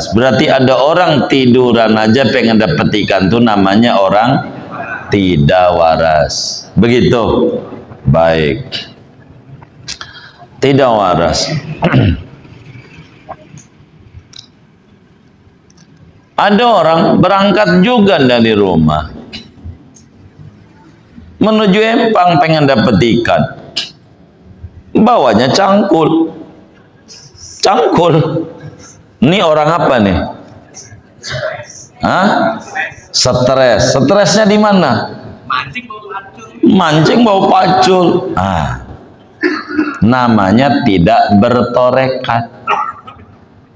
waras. Berarti ada orang tiduran aja pengen dapet ikan tuh namanya orang tidak waras. Begitu. Baik. Tidak waras. Ada orang berangkat juga dari rumah menuju Empang pengen dapet ikan, bawanya cangkul. Ini orang apa nih? Hah? Stres. Stresnya di mana? Mancing bau pacul. Namanya tidak bertorekat.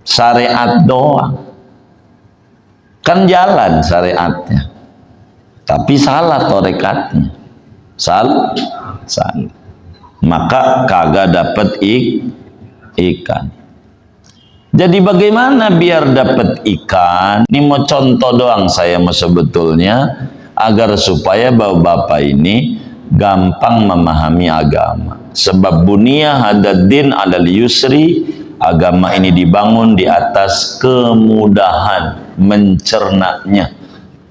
Syariat doang. Kan jalan syariatnya, tapi salah torekatnya. Salah. Maka kagak dapat ikan. Jadi bagaimana biar dapat ikan? Ini mau contoh doang saya mau sebetulnya, agar supaya bapak-bapak ini gampang memahami agama. Sebab buniyah hadad din alal yusri, agama ini dibangun di atas kemudahan mencernanya.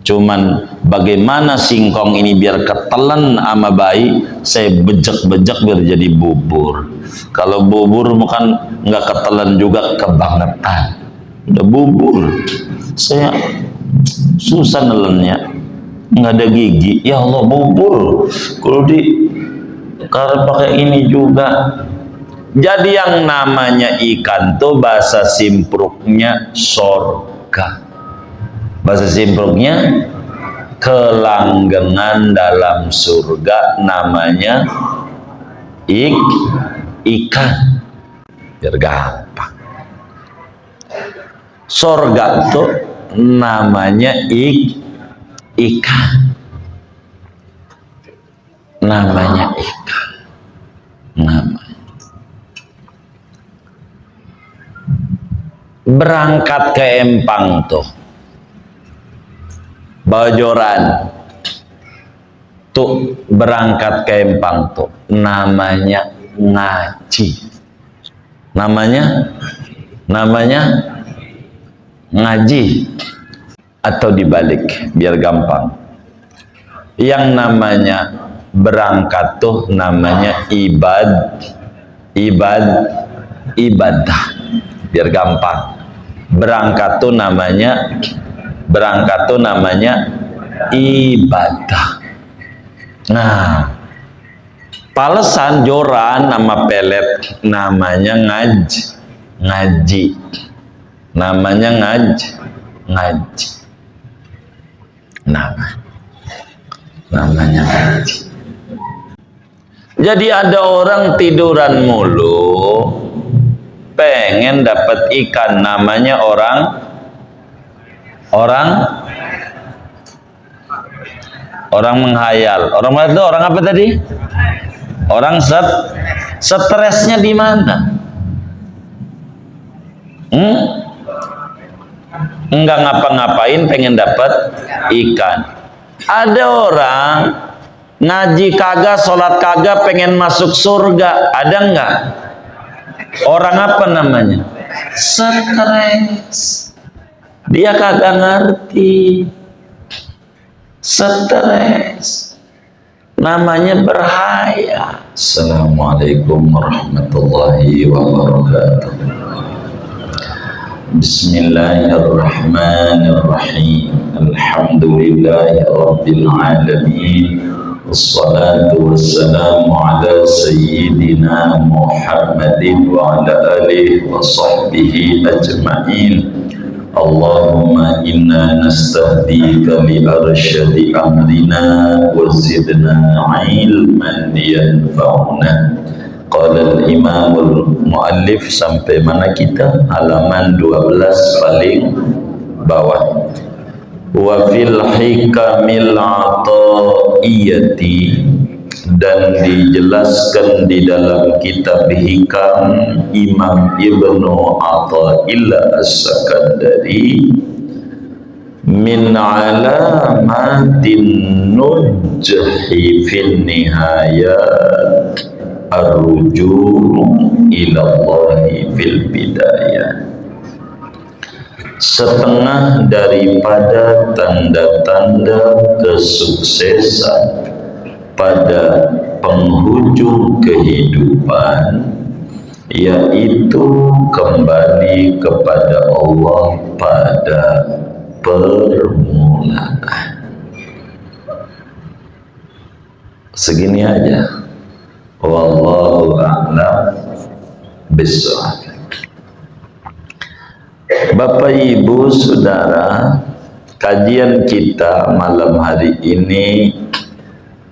Cuman bagaimana singkong ini biar ketelan sama bayi, saya bejek-bejek biar jadi bubur. Kalau bubur bukan nggak ketelan juga kebangetan, udah bubur. Saya susah nelennya, nggak ada gigi. Ya Allah, bubur. Kalau karena pakai ini juga. Jadi yang namanya ikan tuh bahasa simpruknya sorga. Bahasa simpruknya kelanggengan dalam surga, namanya ikan. Biar gampang. Sorga tuh namanya ikan. Namanya ikan. Berangkat ke Empang tuh, Bajoran tuh, berangkat ke Empang tuh namanya ngaji. Namanya ngaji, atau dibalik biar gampang. Yang namanya berangkat tuh namanya ibadah, biar gampang. Berangkat tuh namanya ibadah. Nah, palesan joran nama pelet namanya ngaji. Namanya ngaji. Namanya ngaji. Jadi ada orang tiduran mulu pengen dapat ikan, namanya orang menghayal. Orang itu orang apa tadi? Orang stresnya di mana? Enggak ngapa-ngapain pengen dapat ikan. Ada orang ngaji kagak, sholat kagak, pengen masuk surga. Ada enggak? Orang apa namanya? Stres. Dia kagak ngerti. Stres. Namanya berhaya. Assalamualaikum warahmatullahi wabarakatuh. Bismillahirrahmanirrahim. Alhamdulillahi rabbil alamin. Wassalatu wassalamu ala sayyidina Muhammadin wa ala alihi wa sahbihi ajma'in. Allahumma inna nastahdika li arsyadi amrina wa zidna ilman yanfa'una. Qala al-imamul muallif, sampai mana kita? Halaman 12 paling bawah. Wa fil hikamil ataiyati, dan dijelaskan di dalam kitab Hikam Imam Ibnu Athaillah As-Sakandari, min alamatin nujhi fil nihayat ar-ruju' ila Allahi fil bidayah. setengah daripada tanda-tanda kesuksesan pada penghujung kehidupan, yaitu kembali kepada Allah pada permulaan. Segini aja. Wallahu a'lam bishawab. Bapak Ibu Saudara, kajian kita malam hari ini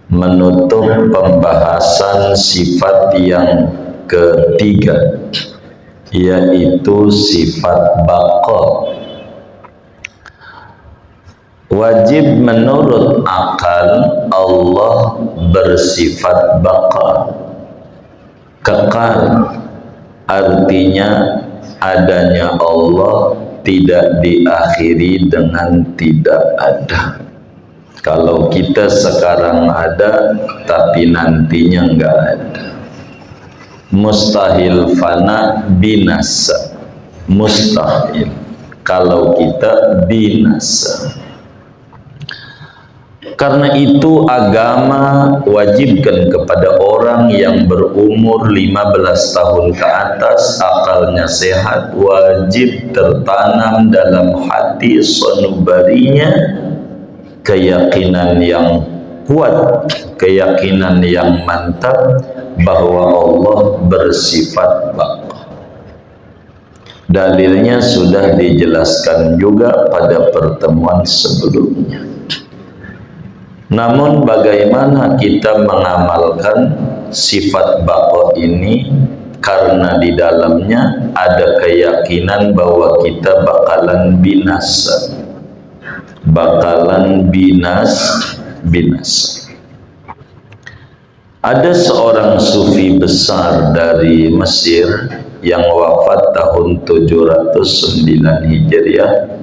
menutup pembahasan sifat yang ketiga, yaitu sifat baqa. Wajib menurut akal Allah bersifat baqa, kekal. Artinya adanya Allah tidak diakhiri dengan tidak ada. Kalau kita sekarang ada tapi nantinya enggak ada, mustahil fana binasa, mustahil kalau kita binasa. Karena itu agama wajibkan kepada orang yang berumur 15 tahun ke atas, akalnya sehat, wajib tertanam dalam hati sanubarinya keyakinan yang kuat, keyakinan yang mantap bahwa Allah bersifat baqa. Dalilnya sudah dijelaskan juga pada pertemuan sebelumnya. Namun bagaimana kita mengamalkan sifat baqa ini, karena di dalamnya ada keyakinan bahwa kita bakalan binasa, bakalan binasa. Ada seorang sufi besar dari Mesir yang wafat tahun 709 Hijriah,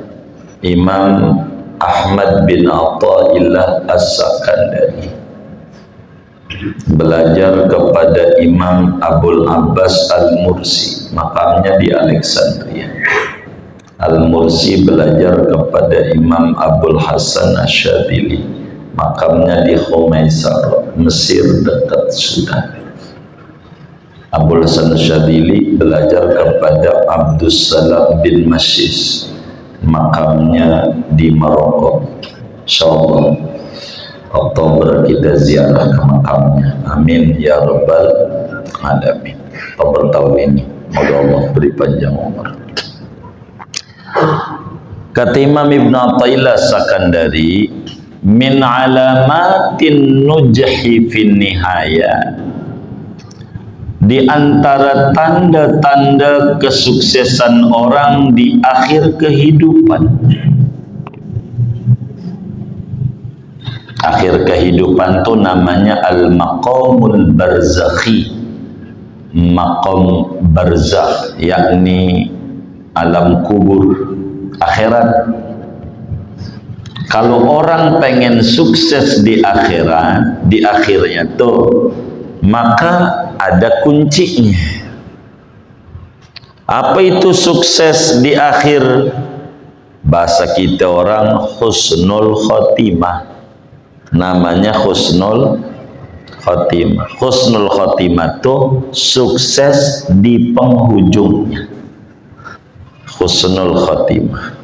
Imam Ahmad bin Athaillah As-Sakandari. Belajar kepada Imam Abul Abbas Al-Mursi, makamnya di Alexandria. Al-Mursi belajar kepada Imam Abul Hasan Asyadili, makamnya di Khumaisar, Mesir dekat Sudan. Abul Hasan Asyadili belajar kepada Abdus Salam bin Mashis, makamnya di Maroko. Insyaallah Oktober kita ziarah ke makamnya. Amin ya rabbal alamin. Oktober tahun ini, moga Allah beri panjang umur. Kata Imam Ibn Athaillah Sakandari, min alamatin nujhi fin nihaya, di antara tanda-tanda kesuksesan orang di akhir kehidupan. Akhir kehidupan itu namanya al-maqamul barzakhi, maqam barzakh, yakni alam kubur, akhirat. Kalau orang pengen sukses di akhirat, di akhirnya tuh, maka ada kuncinya. Apa itu sukses di akhir? Bahasa kita orang husnul khotimah. Namanya husnul khotimah. Husnul khotimah itu sukses di penghujungnya. Husnul khotimah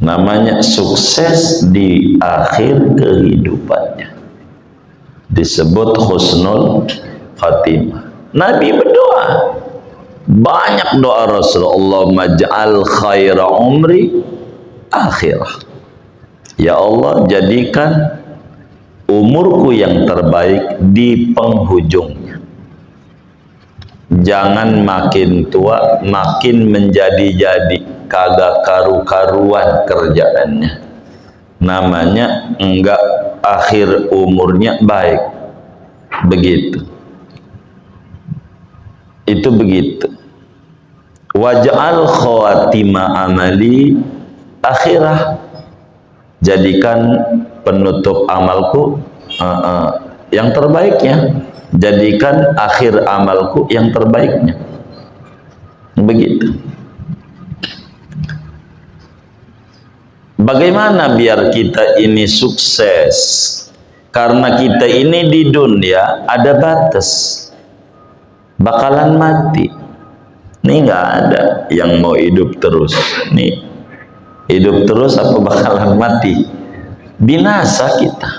namanya sukses di akhir kehidupannya, disebut husnul khatimah. Nabi berdoa, banyak doa Rasulullah, maj'al khaira umri akhirah. Ya Allah, jadikan umurku yang terbaik di penghujungnya. Jangan makin tua makin menjadi-jadi, kagak karu-karuan kerjaannya. Namanya enggak akhir umurnya baik. Begitu. Itu begitu. Waj'al khawatima amali akhirah. Jadikan penutup amalku yang terbaiknya. Jadikan akhir amalku yang terbaiknya. Begitu. Bagaimana biar kita ini sukses? Karena kita ini di dunia ada batas, bakalan mati. Ini nggak ada yang mau hidup terus. Nih, hidup terus apa bakalan mati? Binasa kita.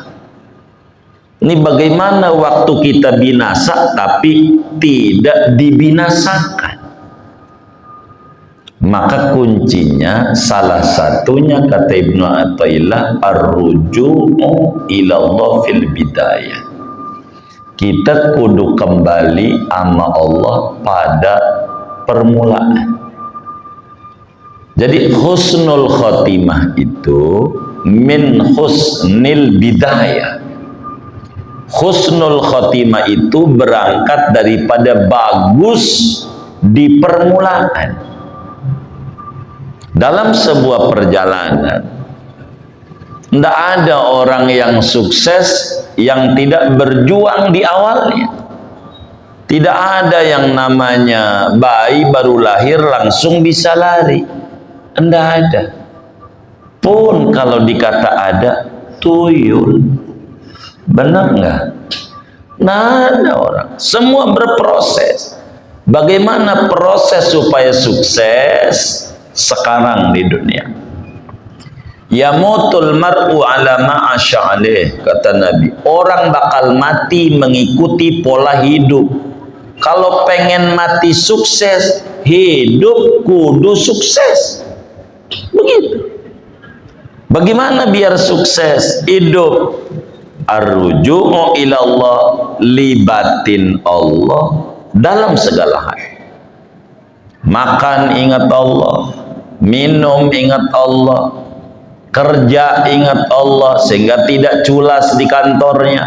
Ini bagaimana waktu kita binasa tapi tidak dibinasakan? Maka kuncinya salah satunya kata Ibnu Athaillah ar-ruju'u ilallah fil bidayah. Kita kudu kembali sama Allah pada permulaan. Jadi husnul khotimah itu min husnil bidayah. Husnul khotimah itu berangkat daripada bagus di permulaan. Dalam sebuah perjalanan, tidak ada orang yang sukses yang tidak berjuang di awalnya. Tidak ada yang namanya bayi baru lahir langsung bisa lari. Tidak ada. Pun kalau dikata ada, tuyul. Benar nggak? Tidak ada orang. Semua berproses. Bagaimana proses supaya sukses? Sekarang di dunia, yamutul mar'u ala ma'asya alaih, kata Nabi, orang bakal mati mengikuti pola hidup. Kalau pengen mati sukses, hidup kudu sukses. Begitu. Bagaimana biar sukses hidup? Ar-ruju'u ilallah, libatin Allah dalam segala hal. Makan ingat Allah, minum ingat Allah, kerja ingat Allah sehingga tidak culas di kantornya.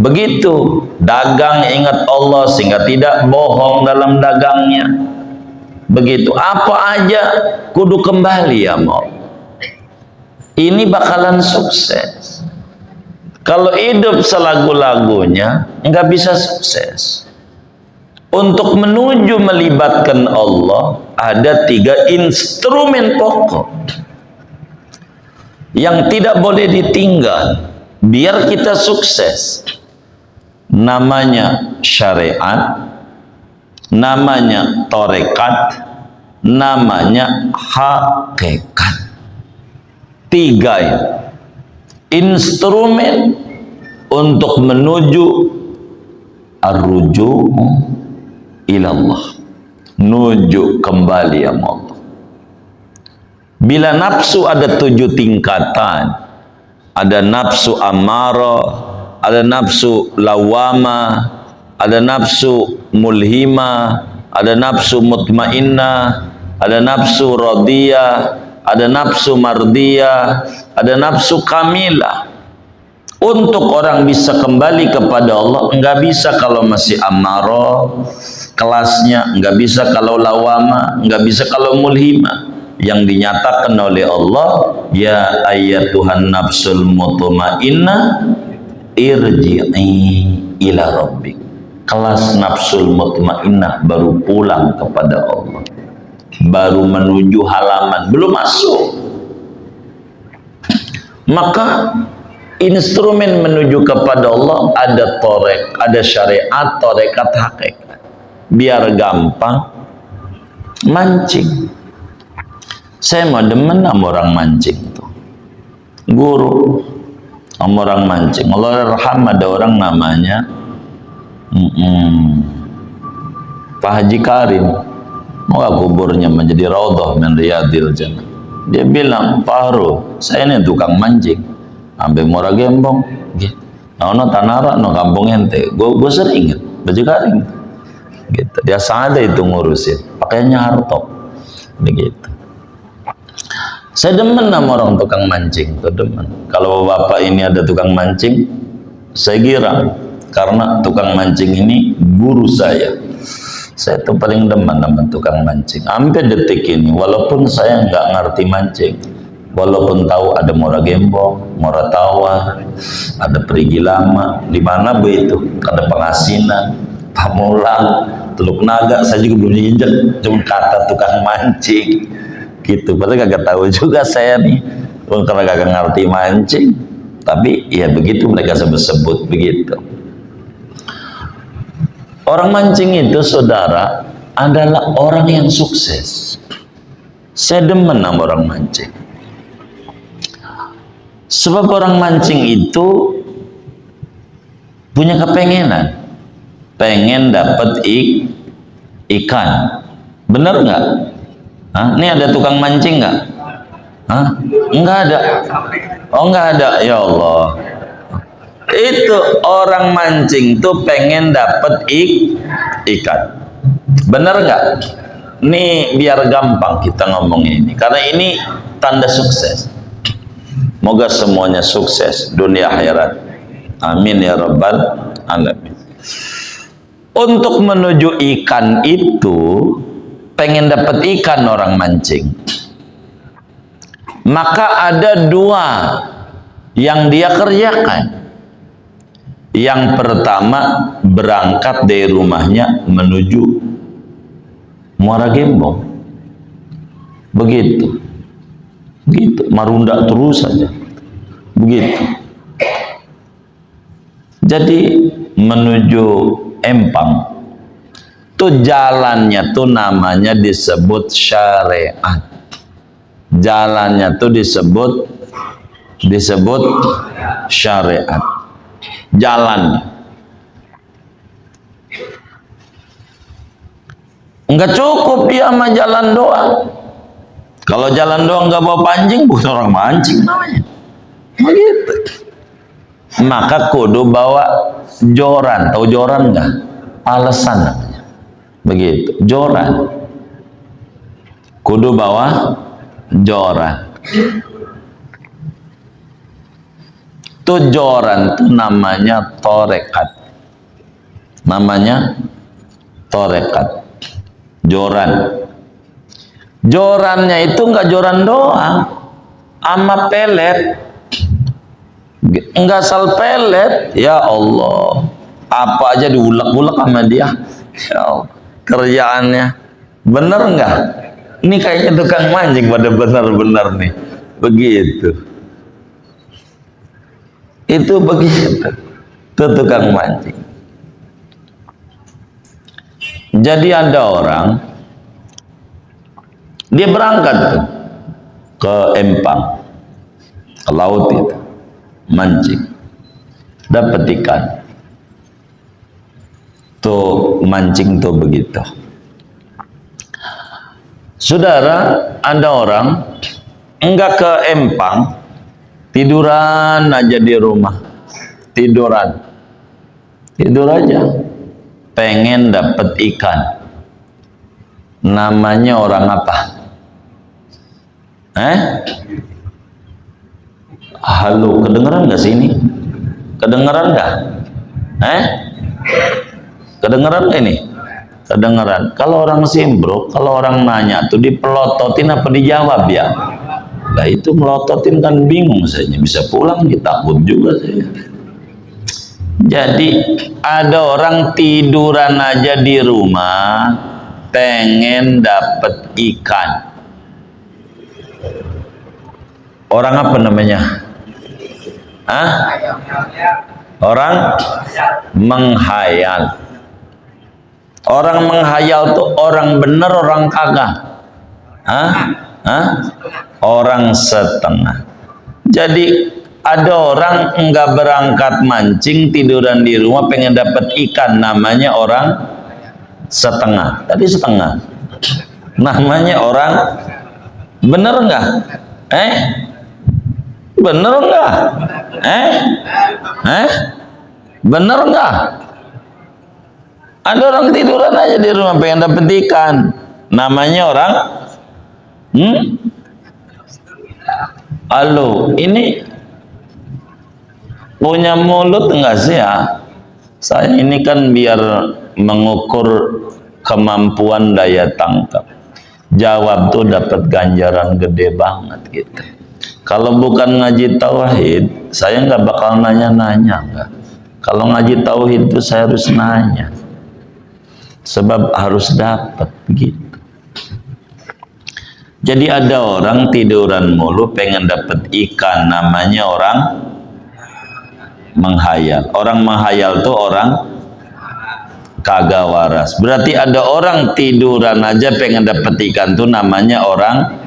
Begitu, dagang ingat Allah sehingga tidak bohong dalam dagangnya. Begitu, apa aja kudu kembali ya mau. Ini bakalan sukses. Kalau hidup selagu-lagunya nggak bisa sukses. Untuk menuju melibatkan Allah ada 3 instrumen pokok yang tidak boleh ditinggal biar kita sukses. Namanya syariat, namanya tarekat, namanya hakikat. 3 instrumen untuk menuju ar-ruju' ilallah, nuju kembali ya Allah. Bila nafsu ada 7 tingkatan, ada nafsu amarah, ada nafsu lawama, ada nafsu mulhima, ada nafsu mutmainnah, ada nafsu radiyah, ada nafsu mardiyah, ada nafsu kamilah. Untuk orang bisa kembali kepada Allah, enggak bisa kalau masih amarah kelasnya, enggak bisa kalau lawama, enggak bisa kalau mulhima. Yang dinyatakan oleh Allah, ya ayyatuhan nafsul mutmainnah irji'i ila rabbik. Kelas nafsul mutmainnah baru pulang kepada Allah, baru menuju halaman, belum masuk. Maka instrumen menuju kepada Allah ada torek, ada syariat, torekat, hakikat. Biar gampang mancing. Saya mau demen sama orang mancing tuh. Guru sama orang mancing. Allah raham ada orang namanya Pak Haji Karim. Moga kuburnya menjadi raudhah min riyadil jannah. Dia bilang, Pak Haru, saya ini tukang mancing. Ambil Muara Gembong, gitu. Nah, tanara, kampung ente. Gue sering inget, baju karing. Gitu. Dia ada itu ngurusin, pakainya hartop, begitu. Saya demen sama orang tukang mancing, tuh demen. Kalau bapak ini ada tukang mancing, saya girang, karena tukang mancing ini guru saya. Saya tuh paling demen sama tukang mancing. Sampai detik ini, walaupun saya nggak ngerti mancing, walaupun tahu ada Muara Gembong, Muara Tawar, ada Perigi Lama, di mana begitu, ada Pengasinan, Pamulang, Teluk Naga, saya juga belum injek, cuma kata tukang mancing, gitu. Padahal kagak tahu juga saya nih karena gak ngerti mancing, tapi ya begitu mereka sebut-sebut begitu. Orang mancing itu, saudara, adalah orang yang sukses. Saya demen sama orang mancing. Sebab orang mancing itu punya kepengenan, pengen dapat ikan. Bener nggak? Ini ada tukang mancing nggak? Nggak ada. Oh, nggak ada. Ya Allah. Itu orang mancing tuh pengen dapat ikan. Bener nggak? Nih biar gampang kita ngomong ini, karena ini tanda sukses. Moga semuanya sukses dunia akhirat. Amin ya rabbal alamin. Untuk menuju ikan itu, pengen dapat ikan orang mancing, maka ada dua yang dia kerjakan. Yang pertama, berangkat dari rumahnya menuju Muara Gembong. Begitu. Marunda terus saja. Begitu. Jadi menuju Empang. Tuh jalannya tuh namanya disebut syariat. Jalannya tuh disebut syariat. Jalannya. Enggak cukup dia sama jalan doang. Kalau jalan doang nggak bawa pancing, bukan orang mancing namanya. Begitu. Maka kudu bawa joran. Tahu joran nggak? Alasan namanya. Begitu. Joran. Kudu bawa joran. Joran itu namanya torekat. Namanya torekat. Joran. Jorannya itu enggak joran doang, sama pelet. Enggak asal pelet, ya Allah. Apa aja diulek-ulek sama dia. Ya Allah. Kerjaannya bener enggak? Ini kayaknya tukang mancing pada benar-benar nih. Begitu. Itu begitu. Itu tukang mancing. Jadi ada orang, dia berangkat tuh ke Empang, ke laut itu, mancing, dapat ikan. Tuh mancing tuh begitu. Saudara, ada orang enggak ke Empang, tiduran aja di rumah, tidur aja, pengen dapat ikan. Namanya orang apa? Halo, kedengeran nggak sih ini? Kedengeran nggak? Kedengeran nggak ini? Kedengeran. Kalau orang Simbro, kalau orang nanya tuh dipelototin apa dijawab ya? Nah itu melototin kan bingung saya, bisa pulang ditakut juga saya. Jadi ada orang tiduran aja di rumah pengen dapat ikan. Orang apa namanya? Orang menghayal. Orang menghayal tuh orang bener orang kagak? Orang setengah. Jadi ada orang enggak berangkat mancing, tiduran di rumah pengen dapat ikan, namanya orang setengah. Tadi setengah. Namanya orang bener enggak? Bener enggak? Bener enggak? Ada orang tiduran aja di rumah pengen dapat ikan, namanya orang Halo, ini punya mulut enggak sih ya? Saya ini kan biar mengukur kemampuan daya tangkap. Jawab tuh dapat ganjaran gede banget gitu. Kalau bukan ngaji tauhid, saya nggak bakal nanya-nanya enggak. Kalau ngaji tauhid itu saya harus nanya. Sebab harus dapat begitu. Jadi ada orang tiduran mulu pengen dapat ikan, namanya orang menghayal. Orang menghayal tuh orang kagak waras. Berarti ada orang tiduran aja pengen dapat ikan tuh namanya orang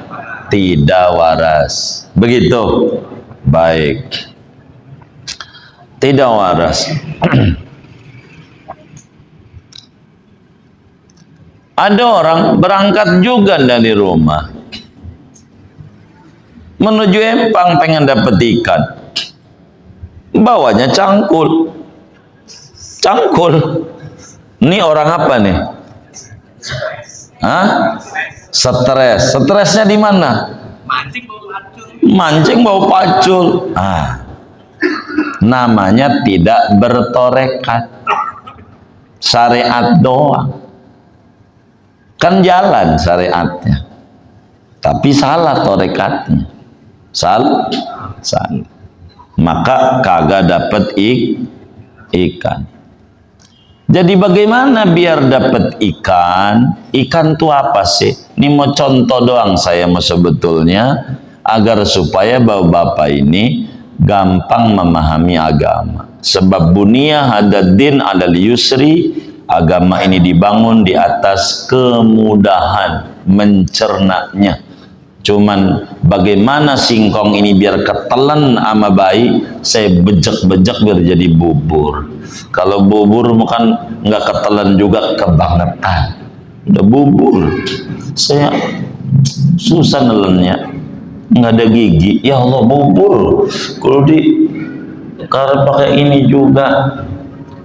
tidak waras. Begitu. Baik. Tidak waras. Ada orang berangkat juga dari rumah menuju Empang pengen dapat ikan, bawanya cangkul. Ini orang apa nih? Hah? Stres. Stresnya di mana? Mancing bau pacul. Namanya tidak bertorekat. Syariat doang. Kan jalan syariatnya, tapi salah torekatnya. Salah. Maka kagak dapat ikan. Jadi bagaimana biar dapat ikan? Ikan itu apa sih? Ini mau contoh doang saya mau sebetulnya agar supaya bapak-bapak ini gampang memahami agama. Sebab bunia hadad din alal yusri, agama ini dibangun di atas kemudahan mencernanya. Cuman bagaimana singkong ini biar ketelan sama bayi, saya bejek-bejek biar jadi bubur. Kalau bubur bukan nggak ketelan juga kebangetan, udah bubur. Saya susah nelennya, nggak ada gigi. Ya Allah, bubur. Kalau kalau pakai ini juga.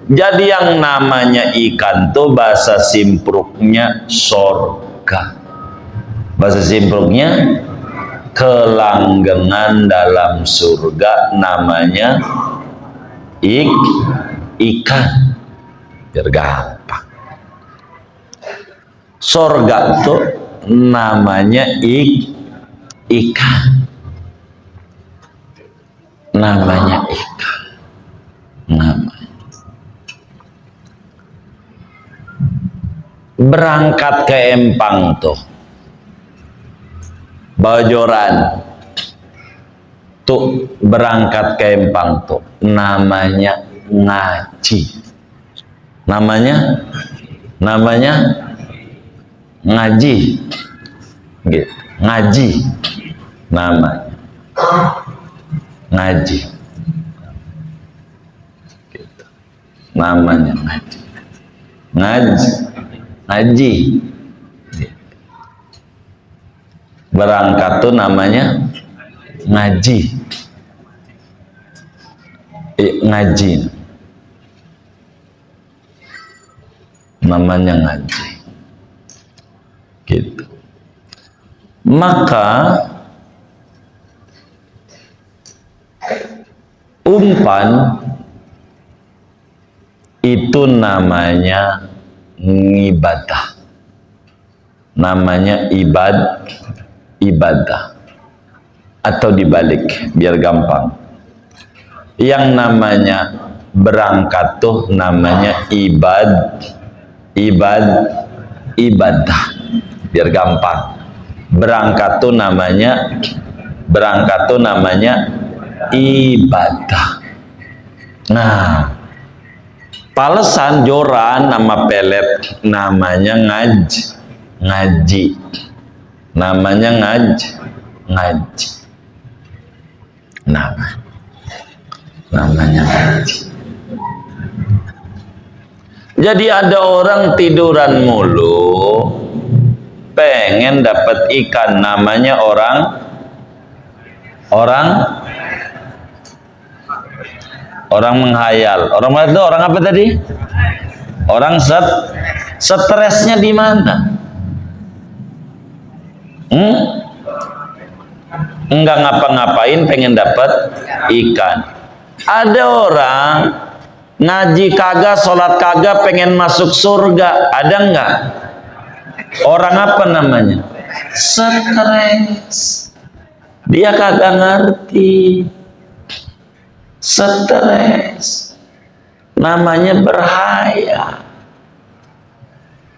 Jadi yang namanya ikan tuh bahasa simpruknya sorga. Bahasa simpruknya kelanggengan dalam surga, namanya ikan. Biar gampang. Surga tuh namanya ikan. Namanya ikan. Berangkat ke Empang tuh, Bajoran tuh, berangkat ke Empang tuh namanya ngaji. Namanya ngaji. Gitu. Ngaji namanya. Ngaji. Gitu. Namanya ngaji. Ngaji. Berangkat tuh namanya ngaji. Ngaji. Namanya ngaji. Gitu. Maka umpan itu namanya ngibadah. Namanya ibadah. Atau dibalik biar gampang. Yang namanya berangkat tuh namanya ibadah. Biar gampang. Berangkat tuh namanya ibadah. Nah, palesan joran nama pelet namanya ngaji. Namanya ngaji. Namanya ngaji. Jadi ada orang tiduran mulu pengen dapat ikan, namanya orang menghayal. Orang itu orang apa tadi? Orang stresnya di mana? Enggak ngapa-ngapain pengen dapat ikan. Ada orang ngaji kagak, sholat kagak, pengen masuk surga. Ada enggak? Orang apa namanya? Stres. Dia kagak ngerti. Stres. Namanya berhaya.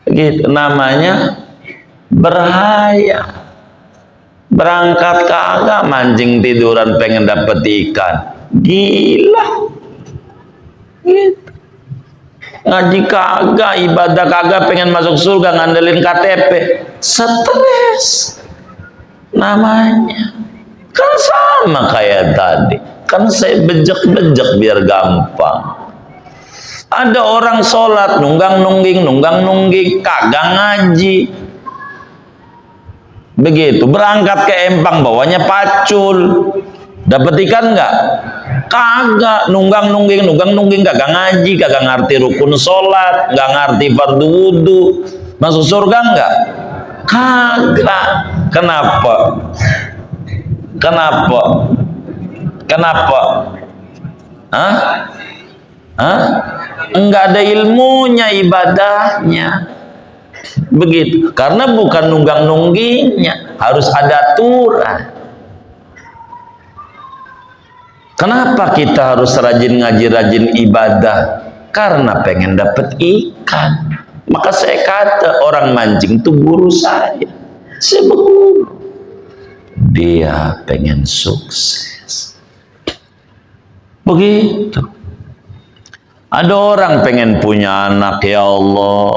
Gitu, namanya berhaya. Berangkat kagak, mancing tiduran pengen dapet ikan. Gila. Gitu. Ngaji kagak, ibadah kagak, pengen masuk surga ngandelin KTP. Stres namanya. Kan sama kayak tadi. Kan saya bejek-bejek biar gampang. Ada orang sholat nunggang nungging kagak ngaji. Begitu berangkat ke empang bawanya pacul, dapat ikan nggak? Kagak. Nunggang nungging kagak ngaji, kagak ngerti rukun sholat, nggak ngerti fardu wudu, masuk surga nggak? Kagak. Kenapa? Hah? Enggak ada ilmunya, ibadahnya. Begitu. Karena bukan nunggang-nunggingnya, harus ada aturan. Kenapa kita harus rajin ngaji, rajin ibadah? Karena pengen dapet ikan. Maka saya kata orang mancing itu guru saya. Saya berguru. Dia pengen sukses. Begitu. Ada orang pengen punya anak, ya Allah,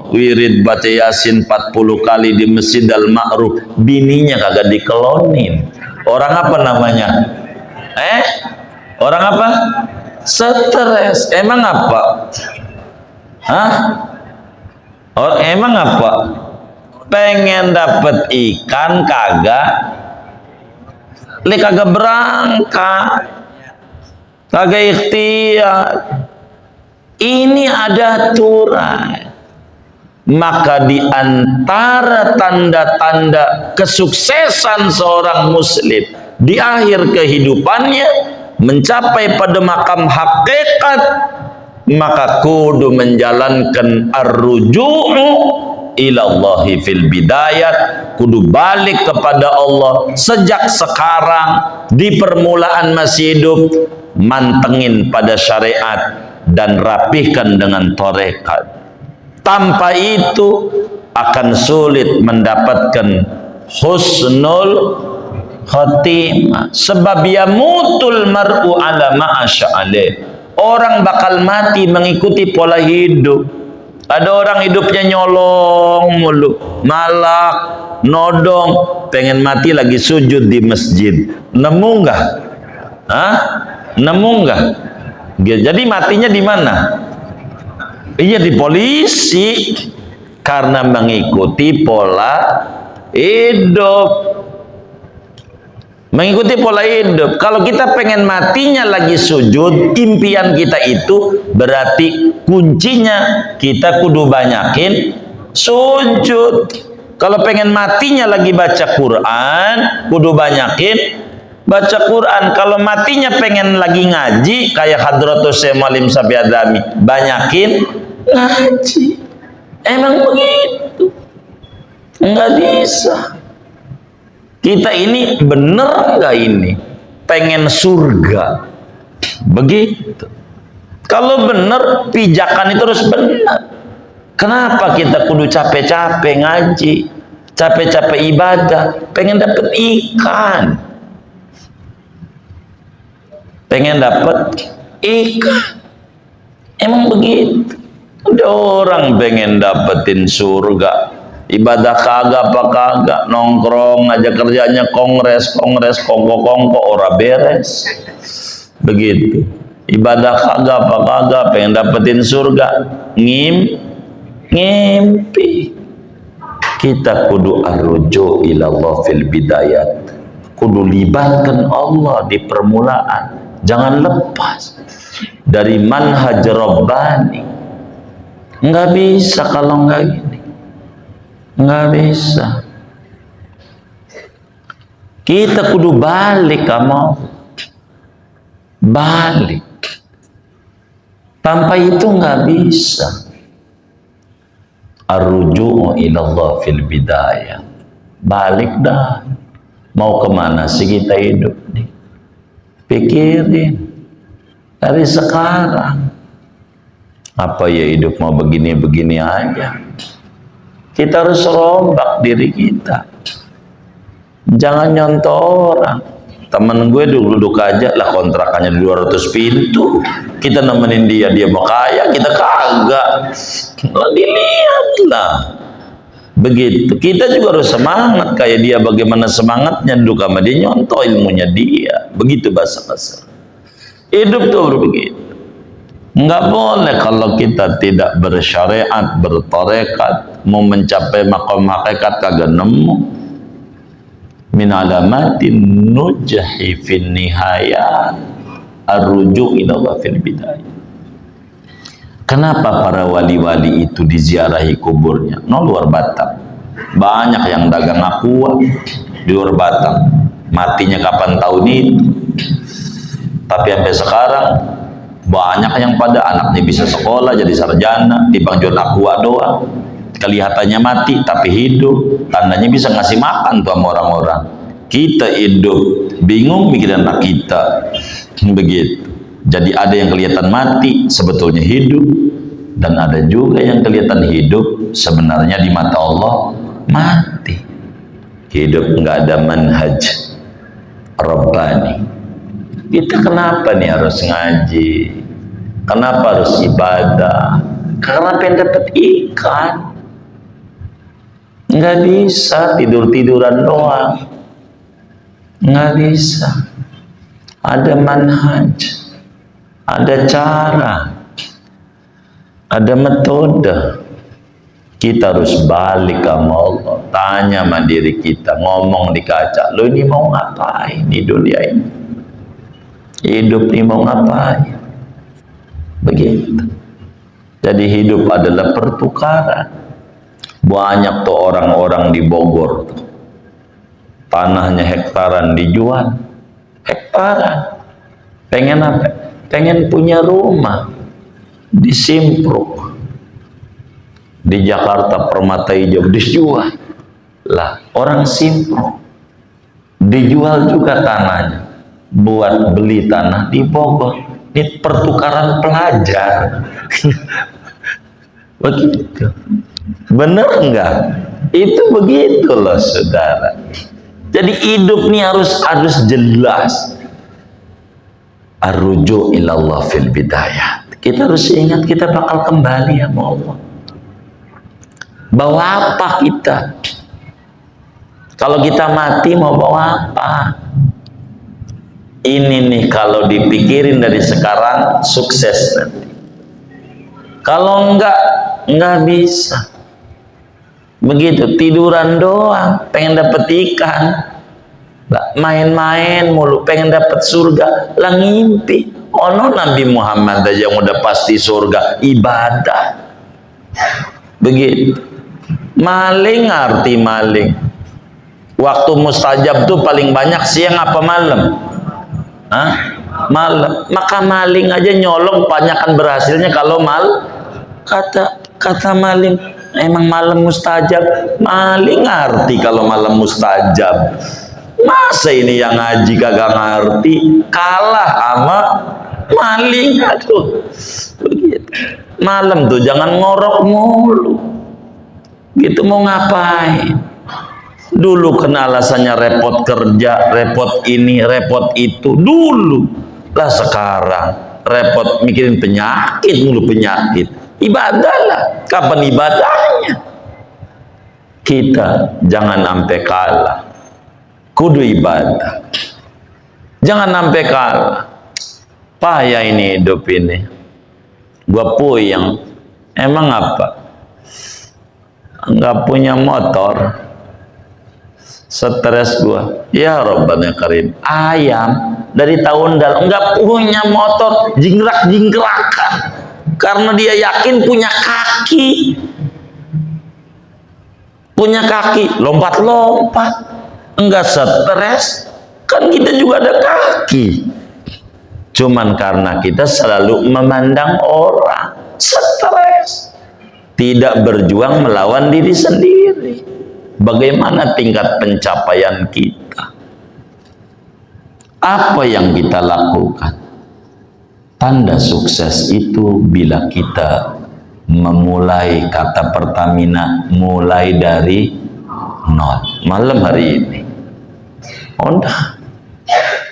wirid baca Yasin 40 kali di Masjid Al-Ma'ruf, bininya kagak dikelonin. Orang apa namanya? Orang apa? Stres. Emang apa? Emang apa? Pengen dapet ikan kagak berangkat, kagak ikhtiar. Ini ada aturan. Maka di antara tanda-tanda kesuksesan seorang muslim di akhir kehidupannya mencapai pada makam hakikat, maka kudu menjalankan ar-ruju'u ilallahi fil bidayat, kudu balik kepada Allah sejak sekarang di permulaan masih hidup, mantengin pada syariat dan rapihkan dengan tarekat. Tanpa itu akan sulit mendapatkan husnul khatimah. Sebab yamutul mar'u ala ma'asya'alih. Orang bakal mati mengikuti pola hidup. Ada orang hidupnya nyolong mulu, malak, nodong, pengen mati lagi sujud di masjid. Nemu enggak? Nemu enggak? Jadi matinya di mana? Iya, di polisi, karena mengikuti pola hidup. Mengikuti pola hidup. Kalau kita pengen matinya lagi sujud, impian kita itu berarti kuncinya kita kudu banyakin sujud. Kalau pengen matinya lagi baca Quran, kudu banyakin baca Quran. Kalau matinya pengen lagi ngaji, kayak Hadratus Syekh Muallim Safi Adami, banyakin ngaji. Emang begitu? Enggak bisa. Kita ini bener nggak ini? Pengen surga. Begitu. Kalau bener, pijakan itu harus benar. Kenapa kita kudu capek-capek ngaji, capek-capek ibadah, pengen dapet ikan? Pengen dapet ikan. Emang begitu. Ada orang pengen dapetin surga, ibadah kagak apa kagak, nongkrong aja kerjanya kongres kongko ora beres. Begitu. Ibadah kagak apa kagak, pengen dapetin surga, ngimpi. Kita kudu arruju ilallah fil bidayat, kudu libatkan Allah di permulaan. Jangan lepas dari manhaj Rabbani. Nggak bisa kalau nggak gini. Nggak bisa. Kita kudu balik, kamu balik. Tanpa itu nggak bisa. Arruju'u ilallah fil bidayah. Balik dah. Mau kemana sih kita hidup nih? Pikirin dari sekarang. Apa ya hidup mau begini-begini aja? Kita harus rombak diri kita. Jangan nyontoh orang. Temen gue duduk aja lah, kontrakannya 200 pintu, kita nemenin dia mau kaya, kita kagak. Dilihat lah. Begitu, kita juga harus semangat kayak dia. Bagaimana semangatnya, duduk sama dia, nyontoh ilmunya dia. Begitu bahasa kasar. Hidup tuh begitu. Enggak boleh kalau kita tidak bersyariat, bertarekat, mau mencapai maqam hakikat kagak nemu. Min alamatin nujhi fin nihayat arruju' ila Allah fil bidayah. Kenapa para wali-wali itu diziarahi kuburnya? Luar Batam. Banyak yang dagang aqua di luar Batam. Matinya kapan tahun itu. Tapi sampai sekarang banyak yang pada anaknya bisa sekolah jadi sarjana, dibanjur aqua doang. Kelihatannya mati tapi hidup, tandanya bisa ngasih makan tuh sama orang-orang. Kita hidup bingung mikirin anak kita. Begitu. Jadi ada yang kelihatan mati sebetulnya hidup, dan ada juga yang kelihatan hidup sebenarnya di mata Allah mati. Hidup nggak ada manhaj Rabbani. Kita kenapa nih harus ngaji? Kenapa harus ibadah? Karena pengen dapat ikan. Nggak bisa tidur-tiduran doang, nggak bisa. Ada manhaj, ada cara, ada metode. Kita harus balik sama Allah, tanya sama diri kita, ngomong di kaca, lo ini mau ngapain di dunia ini? Hidup ini mau ngapain? Begitu. Jadi hidup adalah pertukaran. Banyak tuh orang-orang di Bogor tuh, tanahnya hektaran dijual, hektaran. Pengen apa? Pengen punya rumah di Simpruk, di Jakarta Permata Hijau, dijual lah. Orang Simpruk dijual juga tanahnya buat beli tanah di Bogor. Ini pertukaran pelajar. Begitu. Bener enggak? Itu begitu loh saudara. Jadi hidup ini harus jelas. Arruju ilallah fil bidayah. Kita harus ingat kita bakal kembali ya Allah. Bawa apa kita? Kalau kita mati mau bawa apa? Ini nih kalau dipikirin dari sekarang sukses nanti. Kalau enggak bisa. Begitu, tiduran doang, pengen dapet ikan, main-main mulu, pengen dapet surga, lah ngimpi. Ono Nabi Muhammad aja yang udah pasti surga, ibadah. Begitu. Maling, arti maling. Waktu mustajab tuh paling banyak siang apa malam? Hah? Malam. Maka maling aja nyolong banyakan berhasilnya kalau kata maling. Emang malam mustajab, maling ngerti kalau malam mustajab. Masa ini yang ngaji kagak ngerti, kalah sama maling. Aduh, begitu. Malam tuh jangan ngorok mulu. Gitu mau ngapain? Dulu kena alasannya repot kerja, repot ini, repot itu. Dulu lah, sekarang repot mikirin penyakit mulu, penyakit. Ibadahlah. Kapan ibadahnya? Kita jangan sampai kalah. Kudu ibadah. Jangan sampai kalah. Payah ini hidup ini. Gua puyeng. Emang apa? Enggak punya motor. Stres gua. Ya Rabbana Karim. Ayam dari tahun dalam enggak punya motor, jingkrak-jingkrakan. Karena dia yakin punya kaki, lompat-lompat, enggak stres. Kan kita juga ada kaki, cuman karena kita selalu memandang orang, stres, tidak berjuang melawan diri sendiri. Bagaimana tingkat pencapaian kita? Apa yang kita lakukan? Tanda sukses itu bila kita memulai, kata Pertamina, mulai dari nol. Malam hari ini Udah,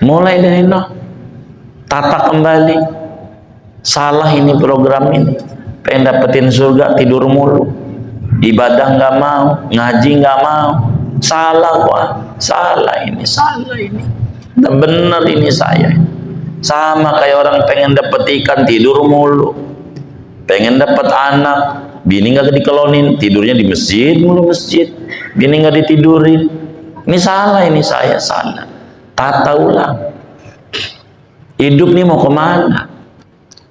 mulai dari nol, tata kembali. Salah ini program ini, pengen dapetin surga tidur mulu, ibadah nggak mau, ngaji nggak mau, salah gua, salah ini, bener ini saya. Sama kayak orang pengen dapet ikan tidur mulu, pengen dapet anak, bini nggak dikelonin, tidurnya di masjid mulu, bini nggak ditidurin. Ini salah, ini saya salah. Tata ulang. Hidup nih mau kemana?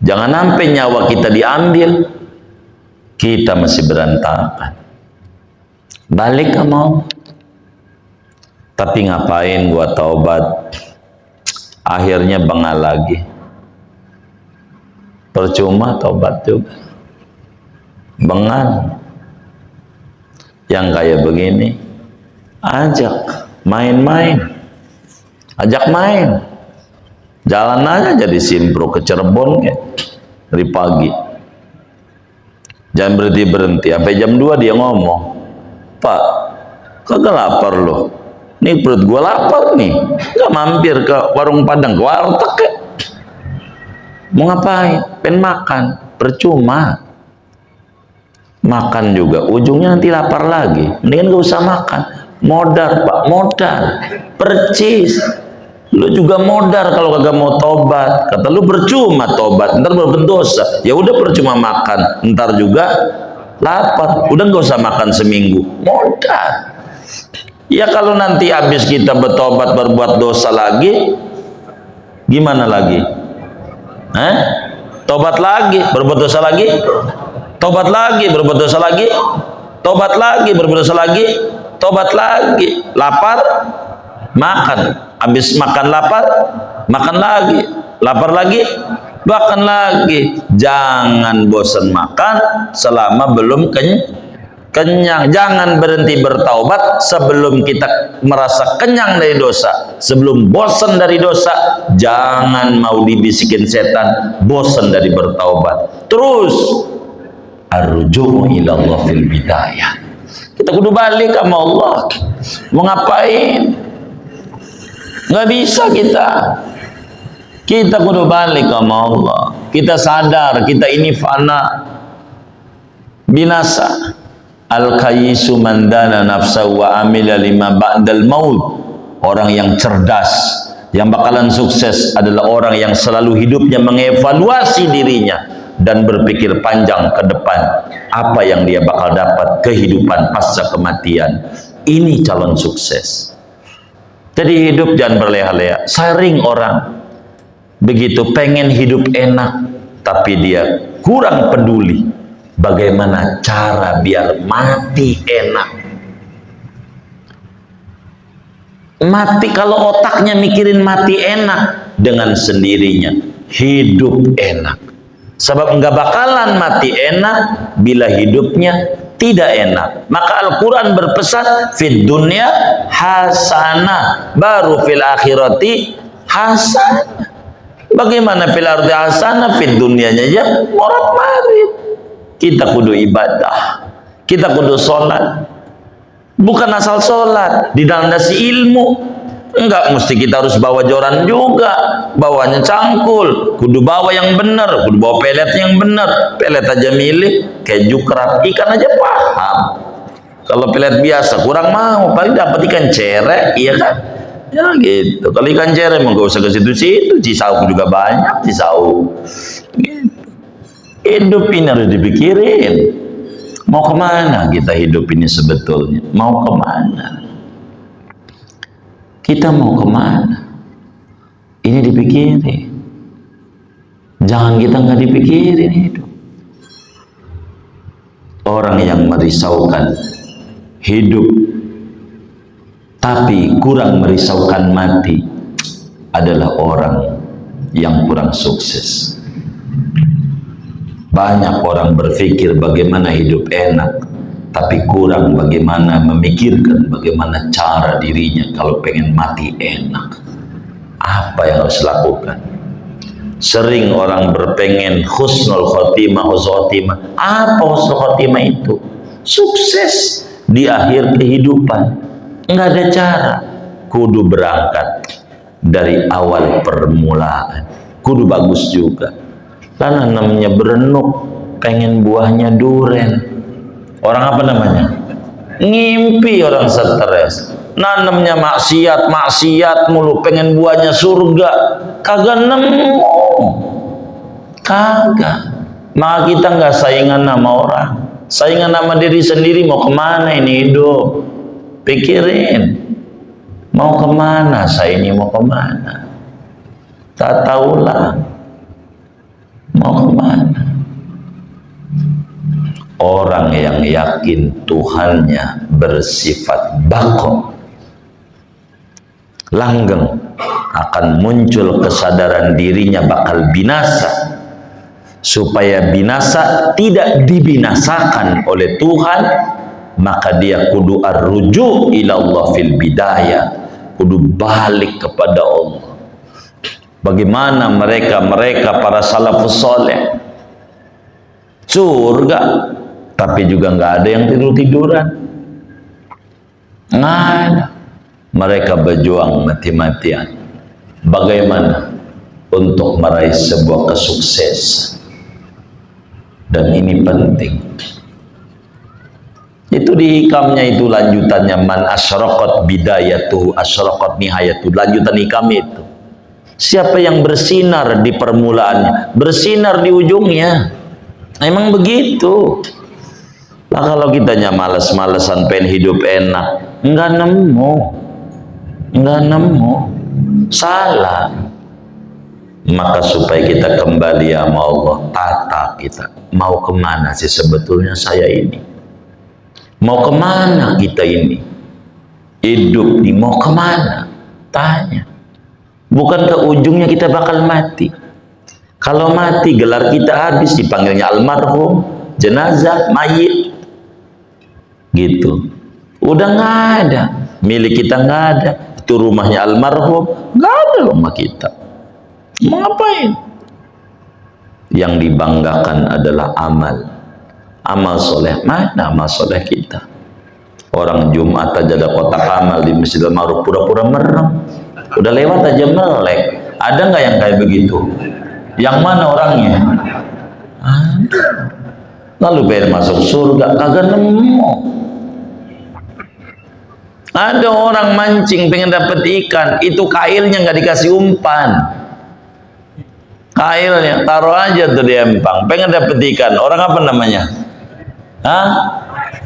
Jangan sampai nyawa kita diambil, kita masih berantakan. Balik ke mau. Tapi ngapain gua taubat? Akhirnya bengal lagi. Percuma taubat juga. Bengal. Yang kayak begini, ajak main-main, ajak main, jalan aja jadi simpro ke Cirebon ya, dari pagi, jangan berhenti sampai jam 2 dia ngomong, Pak kagak lapar loh, nih perut gua lapar nih, nggak mampir ke warung Padang, ke warteg ya? Mau ngapain? Pengen makan, percuma. Makan juga ujungnya nanti lapar lagi, mendingan gak usah makan. Modar Pak, modar, percis. Lu juga modar kalau kagak mau tobat. Kata lu percuma tobat, ntar baru berdosa. Ya udah percuma makan, ntar juga lapar. Udah gak usah makan seminggu, modar. Ya kalau nanti habis kita bertobat berbuat dosa lagi, gimana lagi? Tobat lagi, berbuat dosa lagi? Tobat lagi, berbuat dosa lagi, tobat lagi, berbuat dosa lagi, tobat lagi, lapar, makan, habis makan lapar, makan lagi, lapar lagi, makan lagi. Jangan bosan makan selama belum kenyang. Jangan berhenti bertaubat sebelum kita merasa kenyang dari dosa, sebelum bosan dari dosa. Jangan mau dibisikin setan bosan dari bertaubat. Terus ar-ruju'u ila Allah fil bidayah. Kita kudu balik sama Allah. Mau ngapain? Nggak bisa kita. Kita kudu balik sama Allah. Kita sadar kita ini fana, binasa. Al-kayyisu man dana nafsahu wa amila lima ba'dal maut. Orang yang cerdas, yang bakalan sukses adalah orang yang selalu hidupnya mengevaluasi dirinya dan berpikir panjang ke depan apa yang dia bakal dapat kehidupan pasca kematian. Ini calon sukses. Jadi hidup jangan berleha-leha. Sering orang begitu pengen hidup enak, tapi dia kurang peduli bagaimana cara biar mati enak. Mati kalau otaknya mikirin mati enak, dengan sendirinya hidup enak. Sebab enggak bakalan mati enak bila hidupnya tidak enak. Maka Al-Quran berpesan fid dunya hasanah, baru fil akhirati hasanah. Bagaimana fil ardi hasanah, fid dunyanya aja morat marit. Kita kudu ibadah, kita kudu sholat. Bukan asal sholat, dilandasi ilmu. Enggak mesti kita harus bawa joran juga, bawanya cangkul, kudu bawa yang benar, kudu bawa pelet yang benar. Pelet aja milih, keju kerak, ikan aja paham. Kalau pelet biasa kurang mau, paling dapat ikan cere, iya kan? Ya gitu. Kalau ikan cere mau gak usah ke situ-situ, Cisauk juga banyak, Cisauk. Gitu. Hidup ini harus dipikirin. Mau kemana kita hidup ini sebetulnya? Mau kemana? Kita mau kemana? Ini dipikirin. Jangan kita nggak dipikirin hidup. Orang yang merisaukan hidup tapi kurang merisaukan mati adalah orang yang kurang sukses. Banyak orang berpikir bagaimana hidup enak, tapi kurang bagaimana memikirkan bagaimana cara dirinya kalau pengen mati enak. Apa yang harus dilakukan? Sering orang berpengen husnul khotimah, husnul khotimah. Apa husnul khotimah itu? Sukses di akhir kehidupan. Enggak ada cara. kudu berangkat dari awal permulaan, kudu bagus juga. Karena namanya berenuk pengen buahnya duren, orang apa namanya, ngimpi, orang stres. Nanamnya maksiat mulu pengen buahnya surga, kagak nemu, kagak. Maka kita nggak saingan sama orang, saingan sama diri sendiri. Mau kemana ini hidup? Pikirin, mau kemana saya ini, mau kemana? Tak tahulah mau kemana. Orang yang yakin Tuhannya bersifat baqo, langgeng, akan muncul kesadaran dirinya bakal binasa. Supaya binasa tidak dibinasakan oleh Tuhan, maka dia kudu arruju ilallah fil bidayah, kudu balik kepada Allah. Bagaimana mereka para salafus soleh, surga, tapi juga nggak ada yang tidur-tiduran, nggak ada. Mereka berjuang mati-matian. Bagaimana untuk meraih sebuah kesuksesan? Dan ini penting. Itu di hikamnya itu lanjutannya, man asyraqat bidayatuhu asyraqat nihayatuhu. Lanjutan hikamnya itu, siapa yang bersinar di permulaannya, bersinar di ujungnya. Emang begitu. Nah, kalau kitanya malas-malesan pengen hidup enak, nggak nemu, salah. Maka supaya kita kembali sama Allah, tata kita, mau kemana sih sebetulnya saya ini, mau kemana kita ini hidup nih, mau kemana? Tanya. Bukan ke ujungnya kita bakal mati. Kalau mati gelar kita habis, dipanggilnya almarhum, jenazah, mayit, gitu. Udah nggak ada, milik kita nggak ada, itu rumahnya almarhum, nggak ada rumah kita. Mau ngapain? Yang dibanggakan adalah amal soleh. Mana amal soleh kita? Orang Jumat aja ada kotak amal di Masjidil Ma'ruf, pura-pura merem. Udah lewat aja melek. Ada nggak yang kayak begitu? Yang mana orangnya? Lalu pengen masuk surga, kagak nemu. Ada orang mancing pengen dapet ikan, itu kailnya nggak dikasih umpan. Kailnya taruh aja tuh di empang, pengen dapet ikan. Orang apa namanya?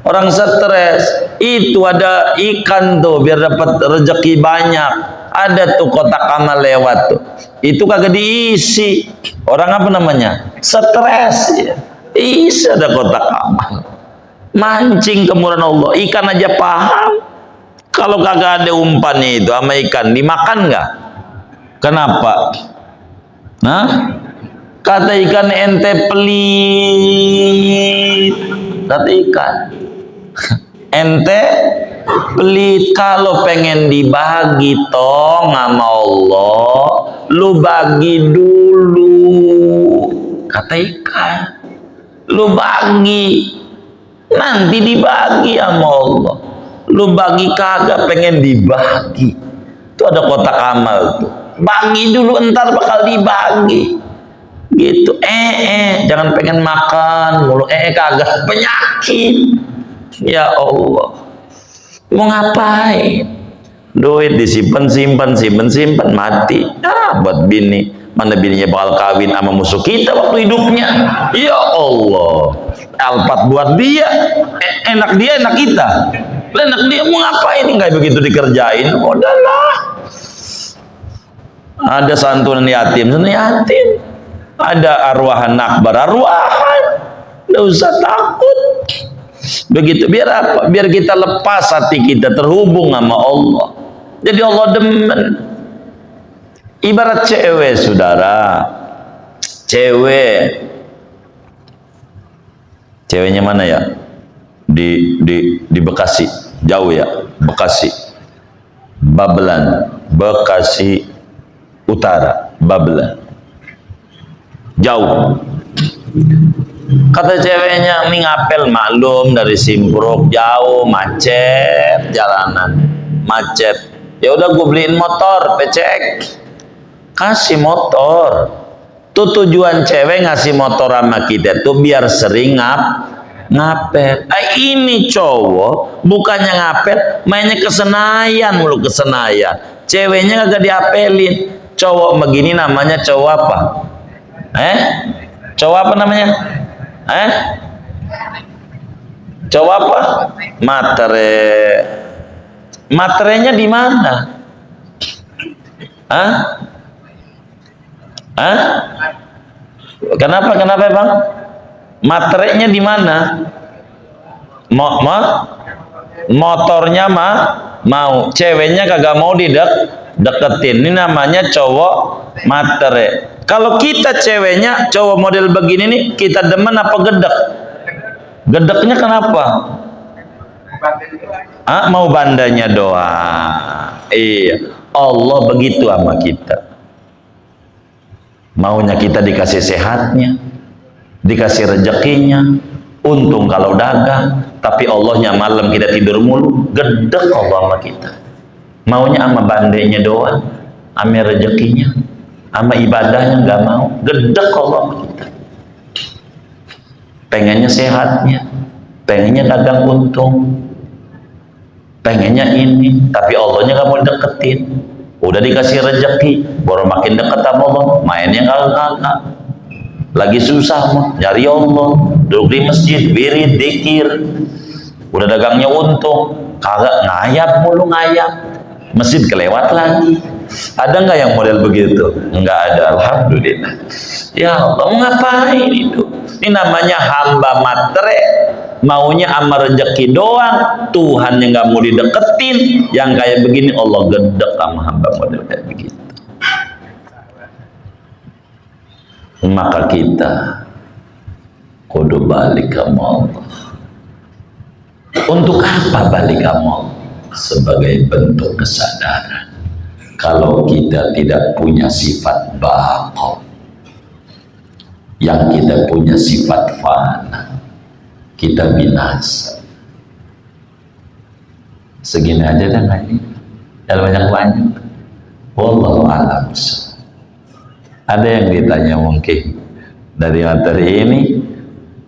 Orang stres. Itu ada ikan tuh biar dapat rezeki banyak. Ada tuh kotak amal lewat tuh, itu kagak diisi. Orang apa namanya? Stres ya. Isi ada kotak amal. Mancing kemurahan Allah. Ikan aja paham. Kalau kagak ada umpannya itu sama ikan, dimakan nggak? Kenapa? Kata ikan, ente pelit. Kata ikan, ente pelit. Kalau pengen dibagi tong sama Allah, lu bagi dulu. Kata ikan, lu bagi, nanti dibagi sama Allah. Lu bagi kagak, pengen dibagi. Itu ada kotak amal tuh, bagi dulu, entar bakal dibagi. Gitu. Jangan pengen makan mulu, kagak, penyakit. Ya Allah, mau ngapain? Duit disimpan, simpan, mati. Buat bini, mana bininya bakal kawin sama musuh kita waktu hidupnya. Ya Allah, alpat buat dia, enak dia, enak kita. Enak dia, mau ngapain? Nggak begitu dikerjain. Udahlah. Ada santunan yatim. Ada arwahan akbar, arwahan. Nggak usah takut. Begitu, biar apa? Biar kita lepas hati kita, terhubung sama Allah. Jadi Allah demen. Ibarat cewek, saudara. Ceweknya mana ya? Di Bekasi, jauh ya, Bekasi, Babelan, Bekasi Utara, Babelan, jauh. Kata ceweknya, ini ngapel, maklum dari Simpruk, jauh, macet jalanan, macet Ya udah gue beliin motor, PCX. Kasih motor. Tuh tujuan cewek ngasih motor sama kita tuh biar sering ngapel. Ini cowok bukannya ngapel, mainnya ke Senayan mulu, ke Senayan. Ceweknya kagak diapelin. Cowok begini namanya cowok apa? Cowok apa namanya? Cowok apa? Materainya di mana? Kenapa bang? Materainya di mana? Motornya mau, ceweknya kagak mau deketin. Ini namanya cowok materai. Kalau kita ceweknya cowok model begini nih, kita demen apa gedek? Gedeknya kenapa? Mau bandanya doang. Iya, Allah begitu sama kita. Maunya kita dikasih sehatnya, dikasih rezekinya, untung kalau dagang, tapi Allahnya malam kita tidur mulu, gedek Allah sama kita. Maunya sama bandenya doang, sama rezekinya, sama ibadahnya nggak mau, gedek Allah sama kita. Pengennya sehatnya, pengennya dagang untung, pengennya ini, tapi Allahnya nggak mau deketin. Udah dikasih rezeki, baru makin dekat sama Allah, mainnya kagak. Lagi susah mah, nyari Allah, duduk di masjid, wirid, dzikir. Udah dagangnya untung, kagak, ngayap mulu ngayap. Masjid kelewat lagi. Ada nggak yang model begitu? Nggak ada, alhamdulillah. Ya Allah, ngapain itu? Ini namanya hamba matre, maunya sama rezeki doang, Tuhan yang nggak mau dideketin. Yang kayak begini Allah gedek sama hamba model kayak begitu. Maka kita kudu balik ke Allah. Untuk apa balik ke Allah? Sebagai bentuk kesadaran kalau kita tidak punya sifat baqa, yang kita punya sifat fana, kita binasa. Segini aja dah ngaji, jangan banyak-banyak. Wallahu a'lam. Ada yang ditanya mungkin dari materi ini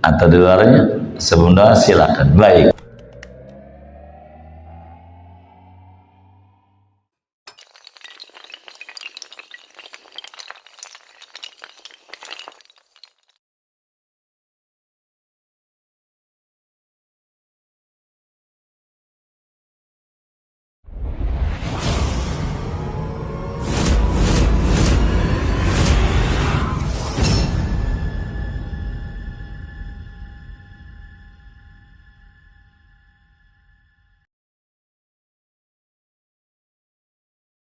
atau di luarnya? Sebelum silakan. Baik.